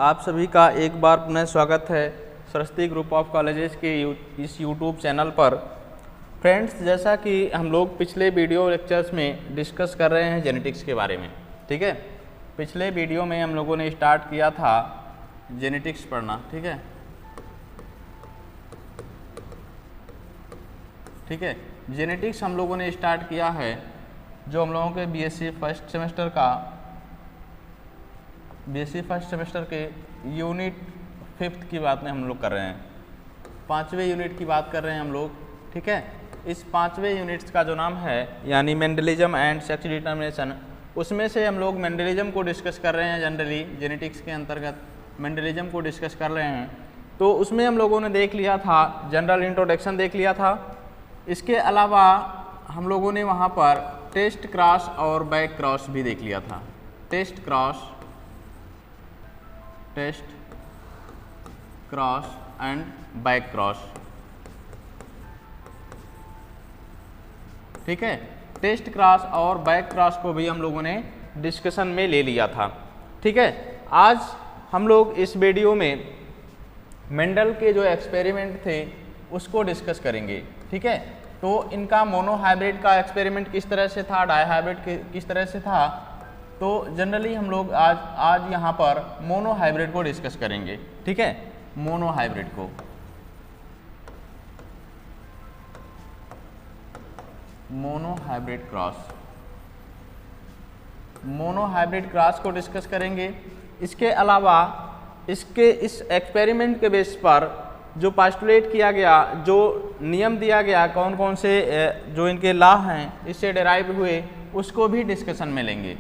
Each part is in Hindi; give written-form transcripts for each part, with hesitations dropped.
आप सभी का एक बार पुनः स्वागत है सरस्वती ग्रुप ऑफ कॉलेजेस के इस यूट्यूब चैनल पर। फ्रेंड्स, जैसा कि हम लोग पिछले वीडियो लेक्चर्स में डिस्कस कर रहे हैं जेनेटिक्स के बारे में, ठीक है। पिछले वीडियो में हम लोगों ने स्टार्ट किया था जेनेटिक्स पढ़ना, ठीक है। जेनेटिक्स हम लोगों ने स्टार्ट किया है जो हम लोगों के बीएससी फर्स्ट सेमेस्टर के यूनिट 5 की बात में हम लोग कर रहे हैं। 5वें यूनिट की बात कर रहे हैं हम लोग, ठीक है। इस 5वें यूनिट्स का जो नाम है यानी मेंडलिज्म एंड सेक्स डिटर्मिनेशन, उसमें से हम लोग मेंडलिज्म को डिस्कस कर रहे हैं। जनरली जेनेटिक्स के अंतर्गत मेंडलिज्म को डिस्कस कर रहे हैं। तो उसमें हम लोगों ने देख लिया था, जनरल इंट्रोडक्शन देख लिया था। इसके अलावा हम लोगों ने वहाँ पर टेस्ट क्रॉस और बैक क्रॉस भी देख लिया था। Test cross and back cross, ठीक है। टेस्ट क्रॉस और बैक क्रॉस को भी हम लोगों ने डिस्कशन में ले लिया था, ठीक है। आज हम लोग इस वीडियो में मेंडल के जो एक्सपेरिमेंट थे उसको डिस्कस करेंगे, ठीक है। तो इनका मोनोहाइब्रिड का एक्सपेरिमेंट किस तरह से था, डाइहाइब्रिड किस तरह से था, तो जनरली हम लोग आज यहाँ पर मोनोहाइब्रिड को डिस्कस करेंगे, ठीक है। मोनोहाइब्रिड को, मोनोहाइब्रिड क्रॉस को डिस्कस करेंगे। इसके अलावा इस एक्सपेरिमेंट के बेस पर जो पास्टुलेट किया गया, जो नियम दिया गया, कौन कौन से जो इनके लॉ हैं इससे डेराइव हुए, उसको भी डिस्कशन में लेंगे,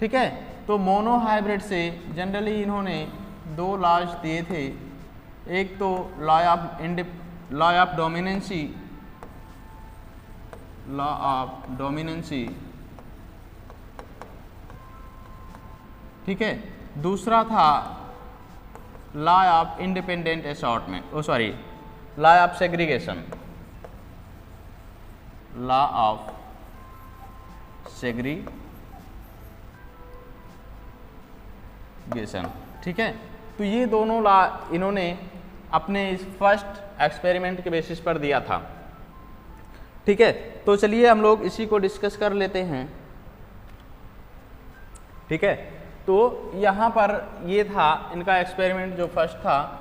ठीक है। तो मोनोहाइब्रिड से जनरली इन्होंने 2 लॉज दिए थे। एक तो लॉ ऑफ डोमिनेंसी, ठीक है। दूसरा था law of independent assortment, law of segregation, ठीक है। तो ये दोनों लॉ इन्होंने अपने इस फर्स्ट एक्सपेरिमेंट के बेसिस पर दिया था, ठीक है। तो चलिए हम लोग इसी को डिस्कस कर लेते हैं, ठीक है। तो यहाँ पर ये था इनका एक्सपेरिमेंट जो फर्स्ट था,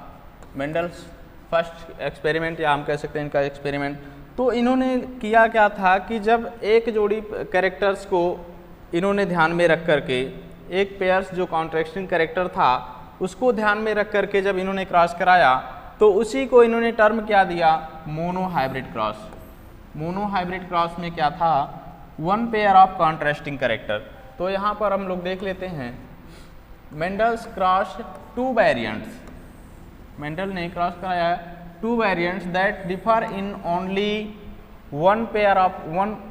मेंडल्स फर्स्ट एक्सपेरिमेंट या हम कह सकते हैं इनका एक्सपेरिमेंट। तो इन्होंने किया क्या था कि जब एक जोड़ी कैरेक्टर्स को इन्होंने ध्यान में रख करके, एक पेयर्स जो कॉन्ट्रैक्टिंग कैरेक्टर था उसको ध्यान में रख करके जब इन्होंने क्रॉस कराया तो उसी को इन्होंने टर्म क्या दिया, मोनोहाइब्रिड क्रॉस। मोनोहाइब्रिड क्रॉस में क्या था, 1 पेयर ऑफ कॉन्ट्रास्टिंग कैरेक्टर। तो यहाँ पर हम लोग देख लेते हैं, मेंडल्स क्रॉस 2 वेरिएंट्स, मेंडल ने क्रॉस कराया 2 variants that differ in only 1 pair of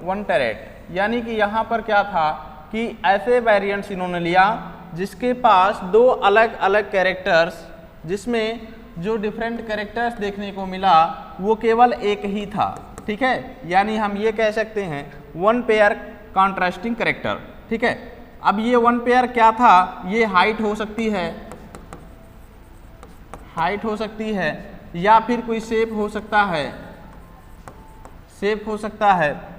one trait. यानी कि यहाँ पर क्या था कि ऐसे वेरिएंट्स इन्होंने लिया जिसके पास 2 अलग अलग कैरेक्टर्स, जिसमें जो डिफरेंट कैरेक्टर्स देखने को मिला वो केवल एक ही था, ठीक है। यानी हम ये कह सकते हैं 1 पेयर कॉन्ट्रास्टिंग कैरेक्टर, ठीक है। अब ये 1 पेयर क्या था, ये हाइट हो सकती है, या फिर कोई शेप हो सकता है,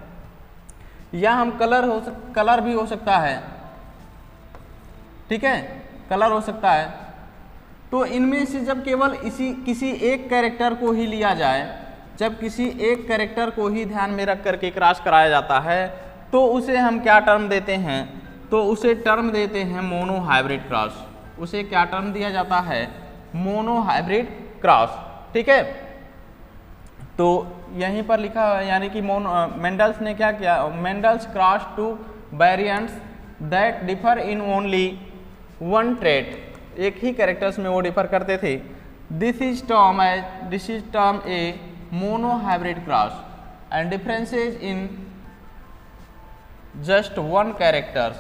या हम कलर भी हो सकता है, ठीक है, कलर हो सकता है। तो इनमें से जब केवल किसी एक कैरेक्टर को ही लिया जाए, जब किसी एक कैरेक्टर को ही ध्यान में रख करके क्रॉस कराया जाता है तो उसे हम क्या टर्म देते हैं, तो उसे टर्म देते हैं मोनोहाइब्रिड क्रॉस। उसे क्या टर्म दिया जाता है, मोनोहाइब्रिड क्रॉस, ठीक है। तो यहीं पर लिखा है, यानी कि मेंडल्स ने क्या किया, Mendel's cross 2 variants that differ in only 1 trait. एक ही कैरेक्टर्स में वो डिफर करते थे। This is term A monohybrid cross and differences in just 1 characters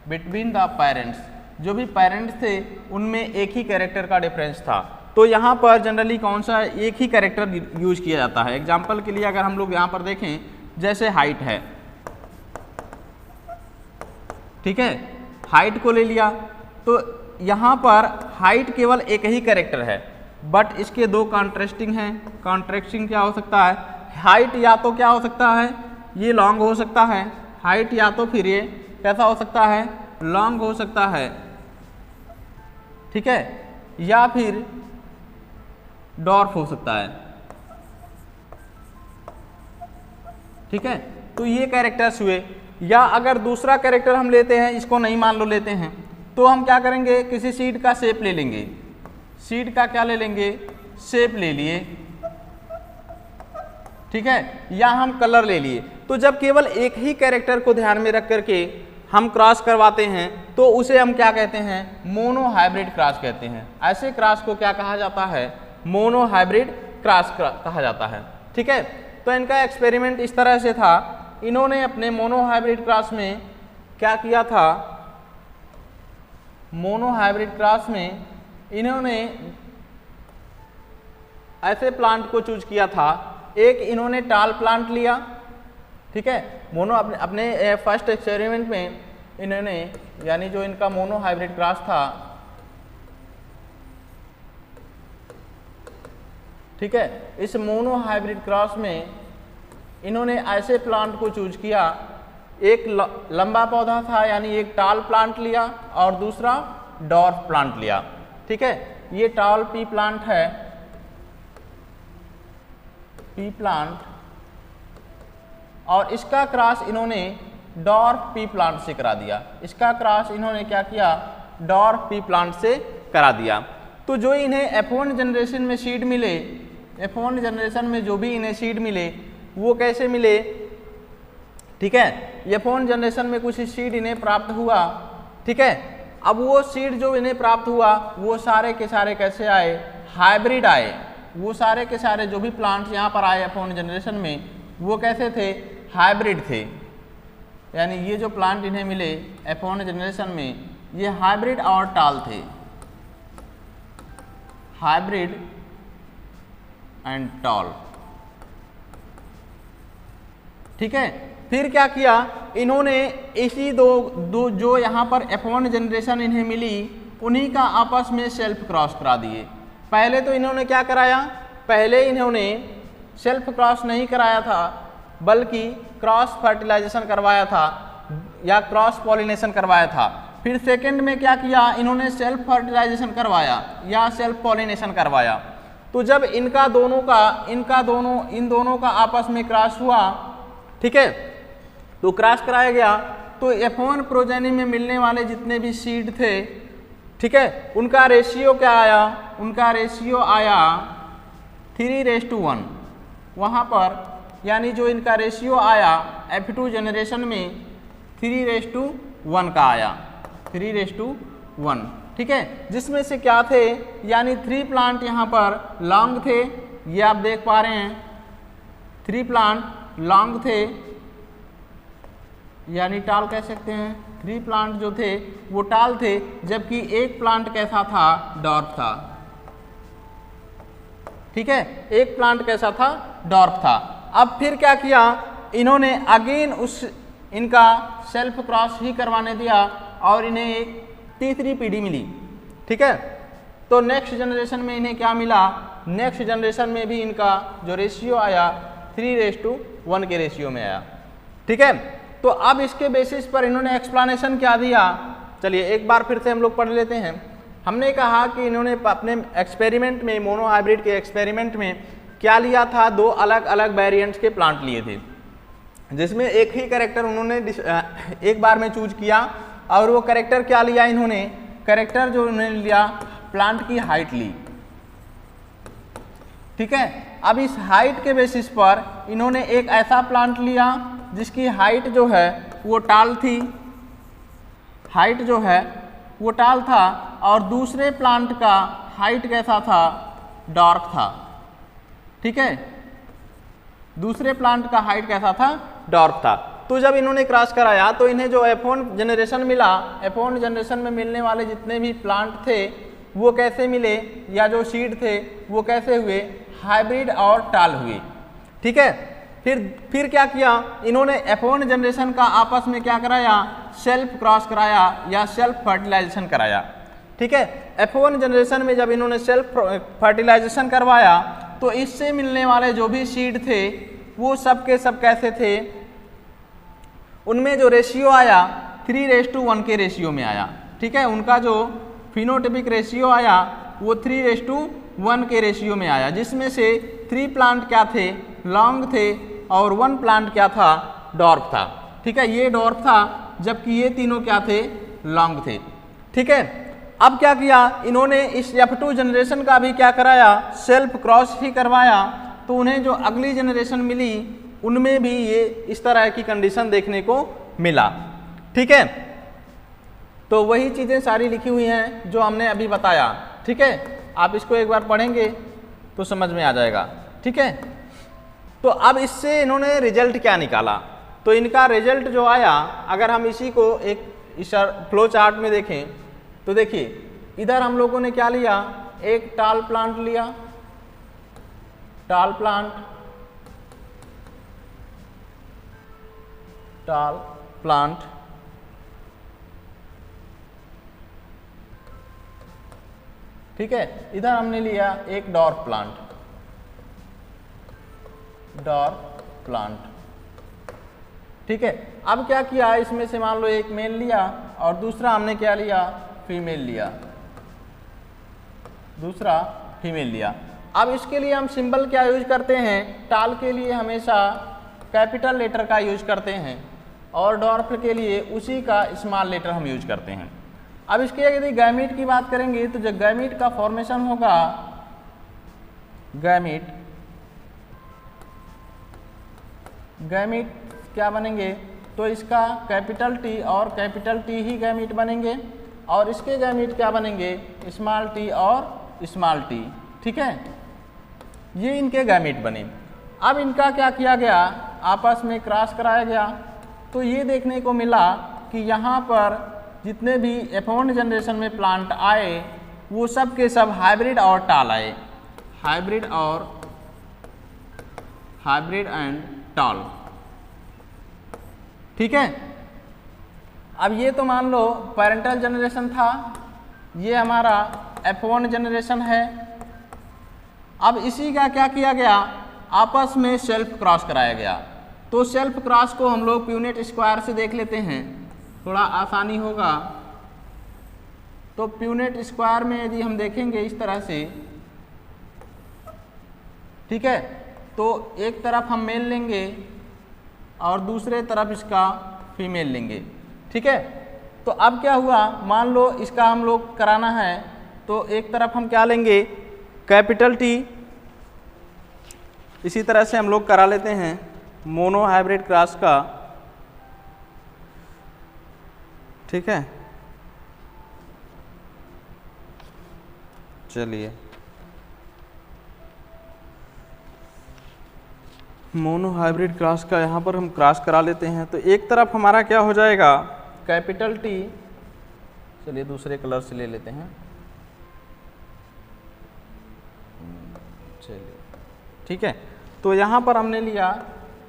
between the parents. जो भी पेरेंट्स थे उनमें एक ही कैरेक्टर का डिफरेंस था। तो यहाँ पर जनरली कौन सा एक ही कैरेक्टर यूज किया जाता है। एग्जाम्पल के लिए अगर हम लोग यहाँ पर देखें, जैसे हाइट है, ठीक है, हाइट को ले लिया तो यहाँ पर हाइट केवल एक ही कैरेक्टर है, बट इसके दो कॉन्ट्रास्टिंग हैं। कॉन्ट्रास्टिंग क्या हो सकता है, हाइट या तो क्या हो सकता है, ये लॉन्ग हो सकता है, हाइट या तो फिर ये कैसा हो सकता है, लॉन्ग हो सकता है, ठीक है, या फिर डॉर्फ हो सकता है, ठीक है। तो ये कैरेक्टर्स हुए। या अगर दूसरा कैरेक्टर हम लेते हैं, इसको नहीं मान लो लेते हैं, तो हम क्या करेंगे, किसी सीड का शेप ले लेंगे। सीड का क्या ले लेंगे, शेप ले लिए, ठीक है, या हम कलर ले लिए। तो जब केवल एक ही कैरेक्टर को ध्यान में रख करके हम क्रॉस करवाते हैं तो उसे हम क्या कहते हैं, मोनो हाइब्रिड क्रॉस कहते हैं। ऐसे क्रॉस को क्या कहा जाता है, मोनो हाइब्रिड क्रॉस कहा जाता है, ठीक है। तो इनका एक्सपेरिमेंट इस तरह से था, इन्होंने अपने मोनो हाइब्रिड क्रॉस में क्या किया था, मोनो हाइब्रिड क्रॉस में इन्होंने ऐसे प्लांट को चूज किया था। एक इन्होंने टाल प्लांट लिया, ठीक है, मोनो अपने फर्स्ट एक्सपेरिमेंट में इन्होंने, यानी जो इनका मोनो हाइब्रिड क्रॉस था, ठीक है, इस मोनो हाइब्रिड क्रॉस में इन्होंने ऐसे प्लांट को चूज किया, एक लंबा पौधा था यानी एक टाल प्लांट लिया और दूसरा डॉर्फ प्लांट लिया, ठीक है। ये टाल पी प्लांट है, पी प्लांट, और इसका क्रॉस इन्होंने डॉर्फ पी प्लांट से करा दिया। इसका क्रॉस इन्होंने क्या किया, डॉर्फ पी प्लांट से करा दिया। तो जो इन्हें F1 जनरेशन में सीड मिले, F1 जनरेशन में जो भी इन्हें सीड मिले वो कैसे मिले, ठीक है, F1 जनरेशन में कुछ सीड इन्हें प्राप्त हुआ, ठीक है। अब वो सीड जो इन्हें प्राप्त हुआ वो सारे के सारे कैसे आए, हाइब्रिड आए। वो सारे के सारे जो भी प्लांट्स यहाँ पर आए F1 जनरेशन में वो कैसे थे, हाइब्रिड थे। यानी ये जो प्लांट इन्हें मिले F1 जनरेशन में ये हाइब्रिड और टाल थे, हाइब्रिड एंड टॉल, ठीक है। फिर क्या किया इन्होंने, इसी दो जो यहाँ पर F1 जनरेशन इन्हें मिली उन्हीं का आपस में सेल्फ क्रॉस करा दिए। पहले तो इन्होंने क्या कराया, पहले इन्होंने सेल्फ क्रॉस नहीं कराया था बल्कि क्रॉस फर्टिलाइजेशन करवाया था या क्रॉस पॉलिनेशन करवाया था। फिर सेकंड में क्या किया, इन्होंने सेल्फ फर्टिलाइजेशन करवाया या सेल्फ पॉलिनेशन करवाया। तो जब इन दोनों का आपस में क्रॉस हुआ, ठीक है, तो क्रॉस कराया गया तो F1 प्रोजेनी में मिलने वाले जितने भी सीड थे, ठीक है, उनका रेशियो क्या आया, उनका रेशियो आया 3:1 वहाँ पर। यानी जो इनका रेशियो आया F2 जनरेशन में 3:1 का आया, 3:1, ठीक है। जिसमें से क्या थे, यानी 3 प्लांट यहाँ पर लॉन्ग थे, ये आप देख पा रहे हैं 3 प्लांट लॉन्ग थे, यानी टाल कह सकते हैं। 3 प्लांट जो थे वो टाल थे, जबकि एक प्लांट कैसा था, डॉर्फ था, ठीक है, एक प्लांट कैसा था, डॉर्फ था। अब फिर क्या किया इन्होंने, अगेन इनका सेल्फ क्रॉस ही करवाने दिया और इन्हें एक तीसरी पीढ़ी मिली, ठीक है। तो नेक्स्ट जनरेशन में इन्हें क्या मिला, नेक्स्ट जनरेशन में भी इनका जो रेशियो आया 3:1 के रेशियो में आया, ठीक है। तो अब इसके बेसिस पर इन्होंने एक्सप्लेनेशन क्या दिया, चलिए एक बार फिर से हम लोग पढ़ लेते हैं। हमने कहा कि इन्होंने अपने एक्सपेरिमेंट में, मोनो हाइब्रिड के एक्सपेरिमेंट में क्या लिया था, 2 अलग अलग वेरिएंट्स के प्लांट लिए थे, जिसमें एक ही कैरेक्टर उन्होंने एक बार में चूज किया। और वो कैरेक्टर क्या लिया इन्होंने, कैरेक्टर जो उन्होंने लिया, प्लांट की हाइट ली, ठीक है। अब इस हाइट के बेसिस पर इन्होंने एक ऐसा प्लांट लिया जिसकी हाइट जो है वो टाल थी, हाइट जो है वो टाल था, और दूसरे प्लांट का हाइट कैसा था, डॉर्फ था, ठीक है। दूसरे प्लांट का हाइट कैसा था, डॉर्फ था। तो जब इन्होंने क्रॉस कराया तो इन्हें जो F1 जनरेशन मिला, F1 जनरेशन में मिलने वाले जितने भी प्लांट थे वो कैसे मिले, या जो सीड थे वो कैसे हुए, हाइब्रिड और टाल हुए, ठीक है। फिर क्या किया इन्होंने, F1 जनरेशन का आपस में क्या कराया, सेल्फ क्रॉस कराया या सेल्फ फर्टिलाइजेशन कराया। ठीक है। F1 जनरेशन में जब इन्होंने सेल्फ फर्टिलाइजेशन करवाया तो इससे मिलने वाले जो भी सीड थे वो सब के सब कैसे थे, उनमें जो रेशियो आया 3:1 के रेशियो में आया, ठीक है। उनका जो फिनोटिपिक रेशियो आया वो 3:1 के रेशियो में आया, जिसमें से 3 प्लांट क्या थे, लॉन्ग थे, और 1 प्लांट क्या था, डॉर्फ था, ठीक है। ये डॉर्फ था जबकि ये तीनों क्या थे, लॉन्ग थे, ठीक है। अब क्या किया इन्होंने, इस F2 जनरेशन का भी क्या कराया, सेल्फ क्रॉस ही करवाया, तो उन्हें जो अगली जनरेशन मिली उनमें भी ये इस तरह की कंडीशन देखने को मिला, ठीक है। तो वही चीज़ें सारी लिखी हुई हैं जो हमने अभी बताया, ठीक है। आप इसको एक बार पढ़ेंगे तो समझ में आ जाएगा, ठीक है। तो अब इससे इन्होंने रिजल्ट क्या निकाला, तो इनका रिजल्ट जो आया, अगर हम इसी को एक इस फ्लो चार्ट में देखें तो देखिए इधर हम लोगों ने क्या लिया, एक टाल प्लांट लिया, टाल प्लांट, टाल प्लांट, ठीक है। इधर हमने लिया एक डॉर्फ प्लांट, डॉर्फ प्लांट, ठीक है। अब क्या किया, इसमें से मान लो एक मेल लिया और दूसरा हमने क्या लिया, फीमेल लिया, दूसरा फीमेल लिया। अब इसके लिए हम सिंबल क्या यूज करते हैं, टाल के लिए हमेशा कैपिटल लेटर का यूज करते हैं और डॉर्फ के लिए उसी का स्मॉल लेटर हम यूज करते हैं। अब इसके यदि गैमीट की बात करेंगे तो जब गैमीट का फॉर्मेशन होगा, गैमीट, गैमीट क्या बनेंगे, तो इसका कैपिटल टी और कैपिटल टी ही गैमीट बनेंगे, और इसके गैमीट क्या बनेंगे, स्मॉल टी और स्मॉल टी, ठीक है। ये इनके गैमीट बने। अब इनका क्या किया गया, आपस में क्रॉस कराया गया, तो ये देखने को मिला कि यहाँ पर जितने भी F1 जनरेशन में प्लांट आए वो सब के सब हाइब्रिड और टाल आए, हाइब्रिड और हाइब्रिड एंड टाल, ठीक है। अब ये तो मान लो पेरेंटल जनरेशन था, ये हमारा F1 जनरेशन है। अब इसी का क्या किया गया, आपस में सेल्फ क्रॉस कराया गया। तो सेल्फ क्रॉस को हम लोग प्यूनेट स्क्वायर से देख लेते हैं, थोड़ा आसानी होगा। तो प्यूनेट स्क्वायर में यदि हम देखेंगे इस तरह से, ठीक है, तो एक तरफ हम मेल लेंगे और दूसरे तरफ इसका फीमेल लेंगे, ठीक है। तो अब क्या हुआ, मान लो इसका हम लोग कराना है तो एक तरफ हम क्या लेंगे, कैपिटल टी, इसी तरह से हम लोग करा लेते हैं मोनो हाइब्रिड क्रॉस का, ठीक है। चलिए मोनो हाइब्रिड क्रॉस का यहाँ पर हम क्रॉस करा लेते हैं। तो एक तरफ हमारा क्या हो जाएगा, कैपिटल टी, चलिए दूसरे कलर से ले लेते हैं, चलिए ठीक है। तो यहाँ पर हमने लिया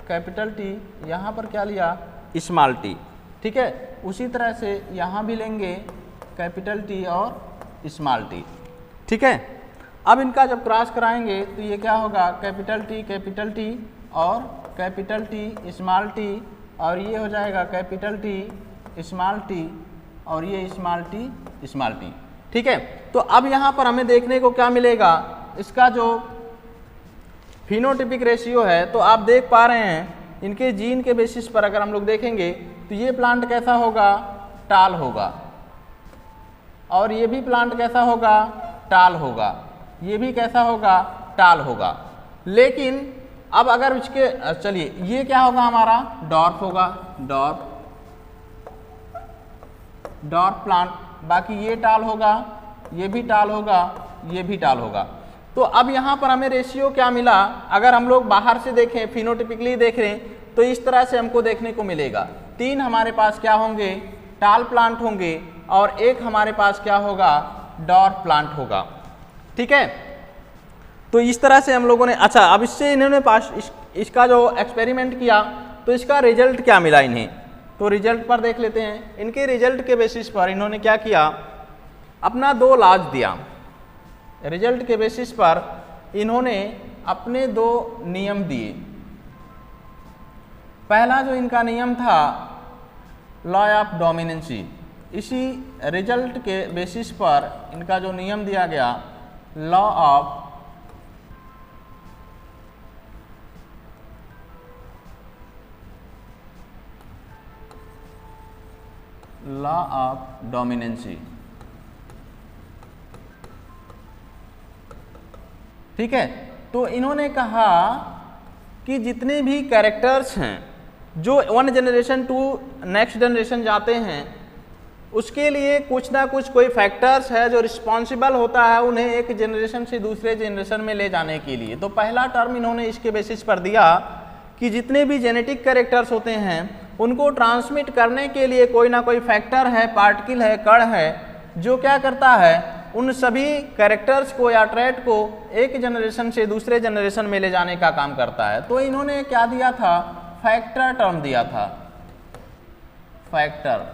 कैपिटल टी, यहाँ पर क्या लिया, स्मॉल टी, ठीक है। उसी तरह से यहाँ भी लेंगे कैपिटल टी और स्मॉल टी, ठीक है। अब इनका जब क्रॉस कराएंगे तो ये क्या होगा, कैपिटल टी और कैपिटल टी स्मॉल टी, और ये हो जाएगा कैपिटल टी स्मॉल टी और ये स्मॉल टी, ठीक है। तो अब यहाँ पर हमें देखने को क्या मिलेगा, इसका जो फिनोटिपिक रेशियो है, तो आप देख पा रहे हैं इनके जीन के बेसिस पर अगर हम लोग देखेंगे तो ये प्लांट कैसा होगा, टाल होगा, और ये भी प्लांट कैसा होगा, टाल होगा, ये भी कैसा होगा, टाल होगा। लेकिन अब अगर इसके, चलिए ये क्या होगा हमारा, डॉर्फ होगा, डॉर्फ प्लांट, बाकी ये टाल होगा, ये भी टाल होगा, ये भी टाल होगा। तो अब यहाँ पर हमें रेशियो क्या मिला, अगर हम लोग बाहर से देखें, फिनोटिपिकली देख रहे हैं तो इस तरह से हमको देखने को मिलेगा, 3 हमारे पास क्या होंगे, टाल प्लांट होंगे, और एक हमारे पास क्या होगा, डॉर्फ प्लांट होगा, ठीक है। तो इस तरह से हम लोगों ने, अच्छा अब इससे इन्होंने इसका जो एक्सपेरिमेंट किया तो इसका रिजल्ट क्या मिला इन्हें, तो रिजल्ट पर देख लेते हैं। इनके रिजल्ट के बेसिस पर इन्होंने क्या किया, अपना 2 लॉज दिया। रिजल्ट के बेसिस पर इन्होंने अपने 2 नियम दिए। पहला जो इनका नियम था लॉ ऑफ डोमिनेंसी, इसी रिजल्ट के बेसिस पर इनका जो नियम दिया गया लॉ ऑफ डोमिनेंसी। ठीक है, तो इन्होंने कहा कि जितने भी कैरेक्टर्स हैं जो 1 जनरेशन टू नेक्स्ट जनरेशन जाते हैं उसके लिए कुछ ना कुछ कोई फैक्टर्स है जो रिस्पॉन्सिबल होता है उन्हें एक जनरेशन से दूसरे जनरेशन में ले जाने के लिए। तो पहला टर्म इन्होंने इसके बेसिस पर दिया कि जितने भी जेनेटिक कैरेक्टर्स होते हैं उनको ट्रांसमिट करने के लिए कोई ना कोई फैक्टर है, पार्टिकल है, कण है, जो क्या करता है उन सभी कैरेक्टर्स को या ट्रेट को एक जनरेशन से दूसरे जनरेशन में ले जाने का काम करता है। तो इन्होंने क्या दिया था, फैक्टर टर्म दिया था, फैक्टर।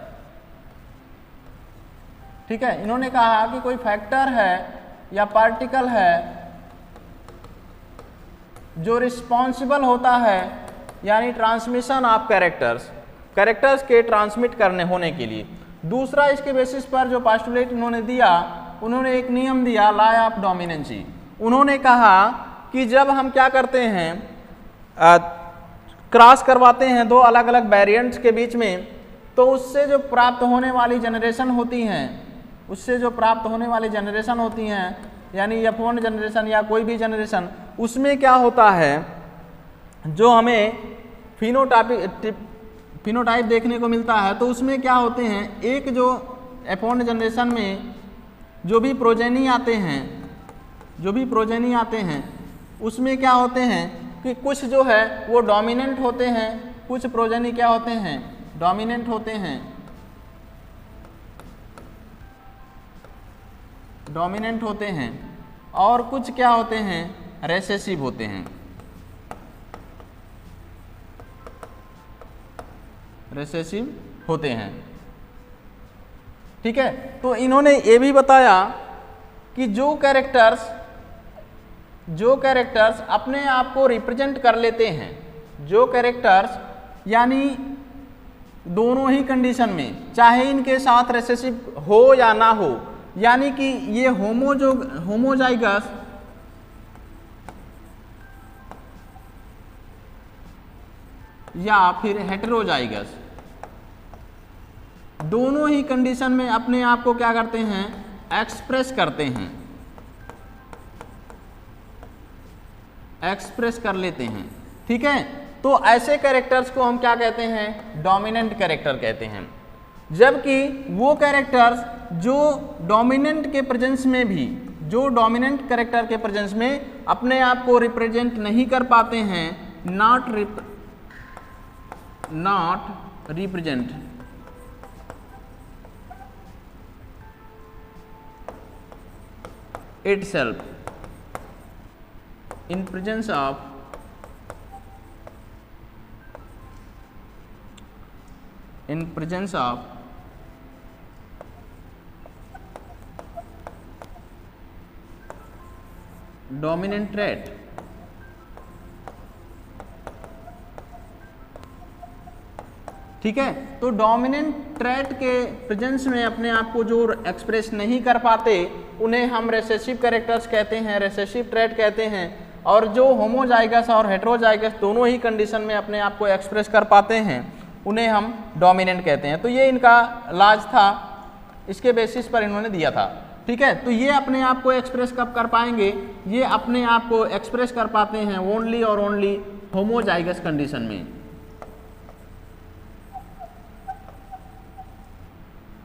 ठीक है, इन्होंने कहा कि कोई फैक्टर है या पार्टिकल है जो रिस्पॉन्सिबल होता है यानी ट्रांसमिशन ऑफ कैरेक्टर्स के ट्रांसमिट करने होने के लिए। दूसरा इसके बेसिस पर जो पास्टुलेट इन्होंने दिया, उन्होंने एक नियम दिया लॉ ऑफ डोमिनेंसी। उन्होंने कहा कि जब हम क्या करते हैं क्रॉस करवाते हैं 2 अलग अलग वेरिएंट्स के बीच में, तो उससे जो प्राप्त होने वाली जनरेशन होती हैं, यानी F1 जनरेशन या कोई भी जनरेशन, उसमें क्या होता है जो हमें फिनोटाइप देखने को मिलता है, तो उसमें क्या होते हैं, एक जो F1 जनरेशन में जो भी प्रोजेनी आते हैं उसमें क्या होते हैं कि कुछ जो है वो डोमिनेंट होते हैं, कुछ प्रोजेनी क्या होते हैं, डोमिनेंट होते हैं, और कुछ क्या होते हैं, रेसेसिव होते हैं। ठीक है, तो इन्होंने ये भी बताया कि जो कैरेक्टर्स अपने आप को रिप्रेजेंट कर लेते हैं, जो कैरेक्टर्स यानी दोनों ही कंडीशन में, चाहे इनके साथ रेसेसिव हो या ना हो, यानी कि ये होमोजाइगस या फिर हेटेरोजाइगस, दोनों ही कंडीशन में अपने आप को क्या करते हैं, एक्सप्रेस कर लेते हैं। ठीक है, तो ऐसे कैरेक्टर्स को हम क्या कहते हैं, डोमिनेंट कैरेक्टर कहते हैं। जबकि वो कैरेक्टर्स जो डोमिनेंट कैरेक्टर के प्रेजेंस में अपने आप को रिप्रेजेंट नहीं कर पाते हैं, not represent itself in presence of dominant trait। ठीक है, तो डोमिनेंट ट्रेट के प्रेजेंस में अपने आप को जो एक्सप्रेस नहीं कर पाते उन्हें हम रेसेसिव कैरेक्टर्स कहते हैं, रेसेसिव ट्रेट कहते हैं। और जो होमोजाइगस और हेटेरोजाइगस दोनों ही कंडीशन में अपने आप को एक्सप्रेस कर पाते हैं उन्हें हम डोमिनेंट कहते हैं। तो ये इनका लॉज था, इसके बेसिस पर इन्होंने दिया था। ठीक है, तो ये अपने आप को एक्सप्रेस कब कर पाएंगे, ये अपने आप को एक्सप्रेस कर पाते हैं ओनली और ओनली होमोजाइगस कंडीशन में,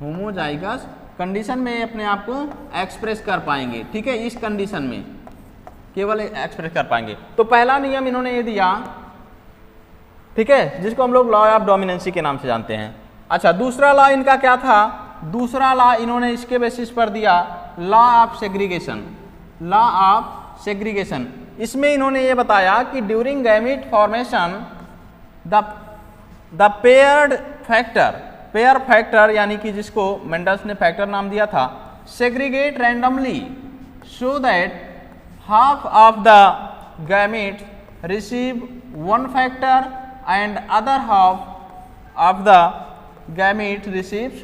होमोजाइगस कंडीशन में अपने आप को एक्सप्रेस कर पाएंगे। ठीक है, इस कंडीशन में केवल एक्सप्रेस कर पाएंगे। तो पहला नियम इन्होंने ये दिया, ठीक है, जिसको हम लोग लॉ ऑफ डोमिनेंसी के नाम से जानते हैं। अच्छा, दूसरा लॉ इनका क्या था, दूसरा लॉ इन्होंने इसके बेसिस पर दिया लॉ ऑफ सेग्रीगेशन। इसमें इन्होंने ये बताया कि during gamete formation the pair factor यानी कि जिसको मेंडल्स ने फैक्टर नाम दिया था, segregate randomly so that half of the gametes receive one factor and other half of the gamete receives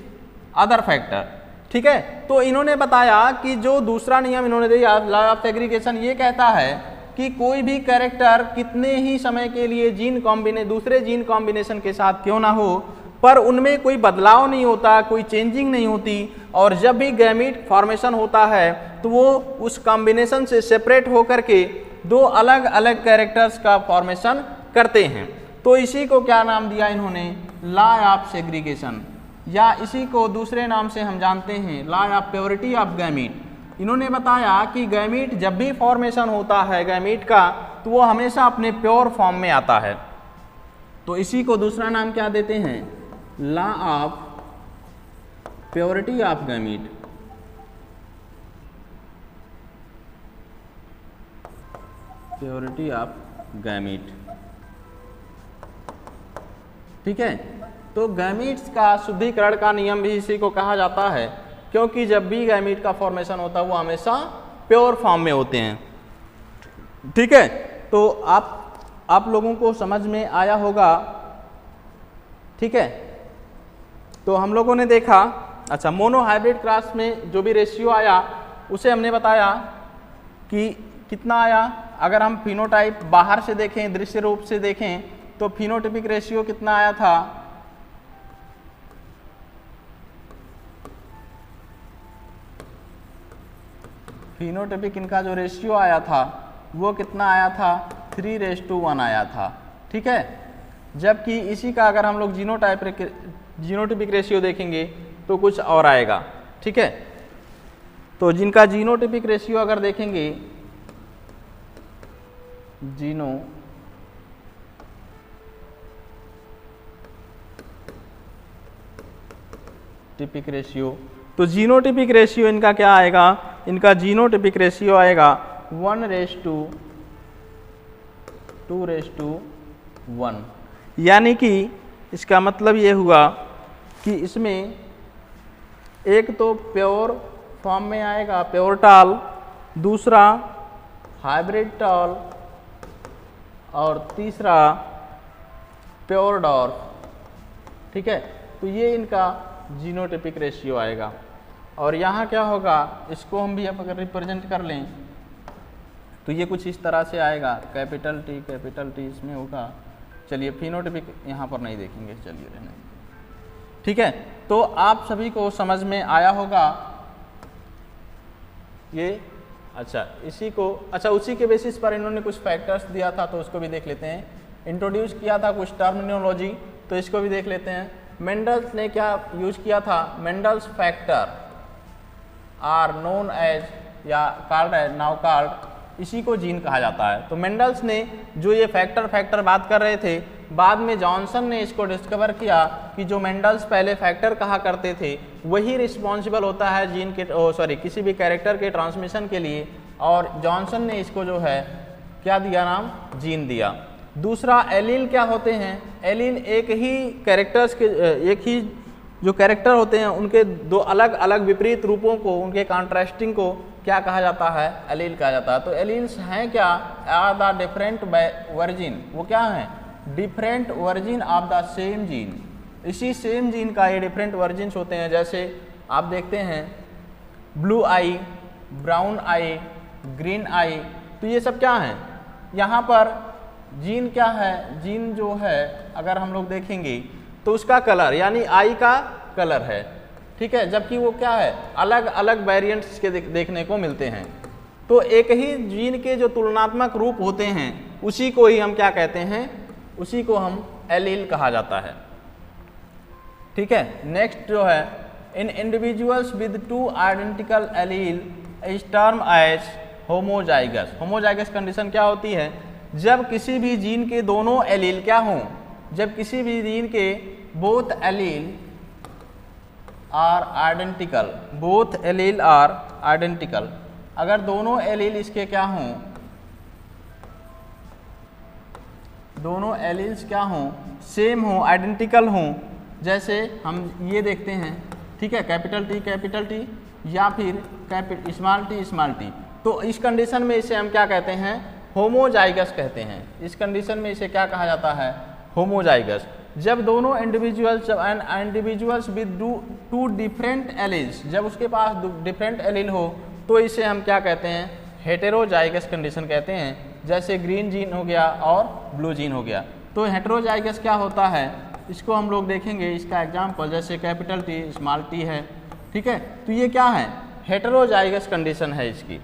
other factor। ठीक है, तो इन्होंने बताया कि जो दूसरा नियम इन्होंने दिया लॉ ऑफ सेग्रीगेशन, ये कहता है कि कोई भी कैरेक्टर कितने ही समय के लिए दूसरे जीन कॉम्बिनेशन के साथ क्यों ना हो, पर उनमें कोई बदलाव नहीं होता, कोई चेंजिंग नहीं होती, और जब भी गैमीट फॉर्मेशन होता है तो वो उस कॉम्बिनेशन से सेपरेट होकर के दो अलग अलग कैरेक्टर्स का फॉर्मेशन करते हैं। तो इसी को क्या नाम दिया इन्होंने, लॉ ऑफ सेग्रीगेशन, या इसी को दूसरे नाम से हम जानते हैं law of purity of gamete. इन्होंने बताया कि गैमीट जब भी फॉर्मेशन होता है गैमीट का, तो वो हमेशा अपने प्योर फॉर्म में आता है। तो इसी को दूसरा नाम क्या देते हैं, law of purity of gamete. Purity of gamete, ठीक है। तो गैमीट्स का शुद्धिकरण का नियम भी इसी को कहा जाता है, क्योंकि जब भी गैमीट का फॉर्मेशन होता है वो हमेशा प्योर फॉर्म में होते हैं। ठीक है, तो आप लोगों को समझ में आया होगा। ठीक है, तो हम लोगों ने देखा, अच्छा, मोनो हाइब्रिड क्रॉस में जो भी रेशियो आया उसे हमने बताया कि कितना आया। अगर हम फिनोटाइप बाहर से देखें, दृश्य रूप से देखें, तो फिनोटाइपिक रेशियो कितना आया था, फिनोटाइपिक इनका जो रेशियो आया था वो कितना आया था, 3:1 आया था। ठीक है, जबकि इसी का अगर हम लोग जीनोटाइपिक रेशियो देखेंगे तो कुछ और आएगा। ठीक है, तो जिनका जीनोटाइपिक रेशियो अगर देखेंगे, जीनोटाइपिक रेशियो, तो जीनोटाइपिक रेशियो इनका क्या आएगा, इनका जीनोटाइपिक रेशियो आएगा 1:2:1। यानी कि इसका मतलब ये हुआ कि इसमें एक तो प्योर फॉर्म में आएगा प्योर टाल, दूसरा हाइब्रिड टाल, और तीसरा प्योर डॉर्फ। ठीक है, तो ये इनका जीनोटाइपिक रेशियो आएगा। और यहाँ क्या होगा, इसको हम भी अगर रिप्रेजेंट कर लें तो ये कुछ इस तरह से आएगा, कैपिटल टी इसमें होगा। चलिए फिनोटाइपिक यहाँ पर नहीं देखेंगे, चलिए रहने। ठीक है, तो आप सभी को समझ में आया होगा ये। अच्छा, उसी के बेसिस पर इन्होंने कुछ फैक्टर्स दिया था, तो उसको भी देख लेते हैं। इंट्रोड्यूस किया था कुछ टर्मिनोलॉजी, तो इसको भी देख लेते हैं। मेंडल्स ने क्या यूज किया था, Mendel's factor are known as या कॉल्ड एज नाउ कॉल्ड, इसी को जीन कहा जाता है। तो मेंडल्स ने जो ये फैक्टर बात कर रहे थे, बाद में जॉनसन ने इसको डिस्कवर किया कि जो मेंडल्स पहले फैक्टर कहा करते थे वही रिस्पॉन्सिबल होता है जीन के किसी भी कैरेक्टर के ट्रांसमिशन के लिए, और जॉनसन ने इसको जो है क्या दिया नाम, जीन दिया। दूसरा एलील क्या होते हैं, एलील एक ही कैरेक्टर्स के एक ही जो कैरेक्टर होते हैं उनके दो अलग अलग विपरीत रूपों को, उनके कॉन्ट्रास्टिंग को क्या कहा जाता है, एलील कहा जाता है। तो एलील्स हैं क्या, आर द डिफरेंट वर्जिन, वो क्या हैं, different virgin of the same gene. इसी सेम जीन का ये डिफरेंट वर्जिन्स होते हैं। जैसे आप देखते हैं ब्लू आई, ब्राउन आई, ग्रीन आई, तो ये सब क्या हैं, यहाँ पर जीन क्या है, जीन जो है अगर हम लोग देखेंगे तो उसका कलर यानी आई का कलर है। ठीक है, जबकि वो क्या है, अलग अलग वेरिएंट्स के देखने को मिलते हैं। तो एक ही जीन के जो तुलनात्मक रूप होते हैं उसी को ही हम क्या कहते हैं, उसी को हम एलील कहा जाता है। ठीक है, नेक्स्ट जो है, in individuals with 2 identical allele is term as homozygous. Homozygous condition क्या होती है, जब किसी भी जीन के दोनों एलील क्या हों, जब किसी भी जीन के both allele are identical, both allele are identical, अगर दोनों एलील इसके क्या हों, दोनों एलील्स क्या हों, सेम हों, आइडेंटिकल हों। जैसे हम ये देखते हैं, ठीक है, कैपिटल टी या फिर स्मॉल टी, तो इस कंडीशन में इसे हम क्या कहते हैं, होमोजाइगस कहते हैं। इस कंडीशन में इसे क्या कहा जाता है, होमोजाइगस। जब दोनों individuals with two different alleles, जब उसके पास डिफरेंट एलील हो तो इसे हम क्या कहते हैं, हेटेरोजाइगस कंडीशन कहते हैं। जैसे ग्रीन जीन हो गया और ब्लू जीन हो गया। तो हेटेरोजाइगस क्या होता है, इसको हम लोग देखेंगे। इसका एग्जाम्पल जैसे कैपिटल टी स्मॉल टी है, ठीक है। तो ये क्या है, हेटेरोजाइगस कंडीशन है इसकी।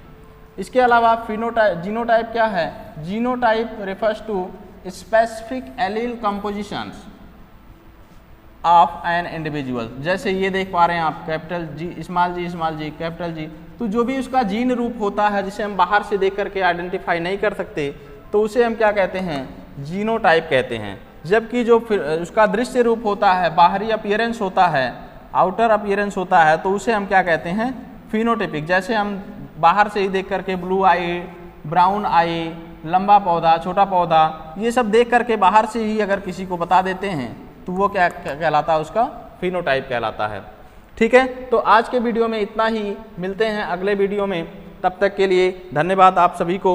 इसके अलावा फिनोटाइप, जीनोटाइप क्या है, genotype refers to specific allele compositions of an individual. जैसे ये देख पा रहे हैं आप, capital G small G capital G, तो जो भी उसका जीन रूप होता है जिसे हम बाहर से देख करके आइडेंटिफाई नहीं कर सकते, तो उसे हम क्या कहते हैं, जीनोटाइप कहते हैं। जबकि जो फिर उसका दृश्य रूप होता है, बाहरी अपीयरेंस होता है, आउटर अपीयरेंस होता है, तो उसे हम क्या कहते हैं, फिनोटाइपिक। जैसे हम बाहर से ही देख करके ब्लू आई, ब्राउन आई, लंबा पौधा, छोटा पौधा, ये सब देख करके बाहर से ही अगर किसी को बता देते हैं तो वो क्या कहलाता है, उसका फिनोटाइप कहलाता है। ठीक है, तो आज के वीडियो में इतना ही, मिलते हैं अगले वीडियो में। तब तक के लिए धन्यवाद आप सभी को।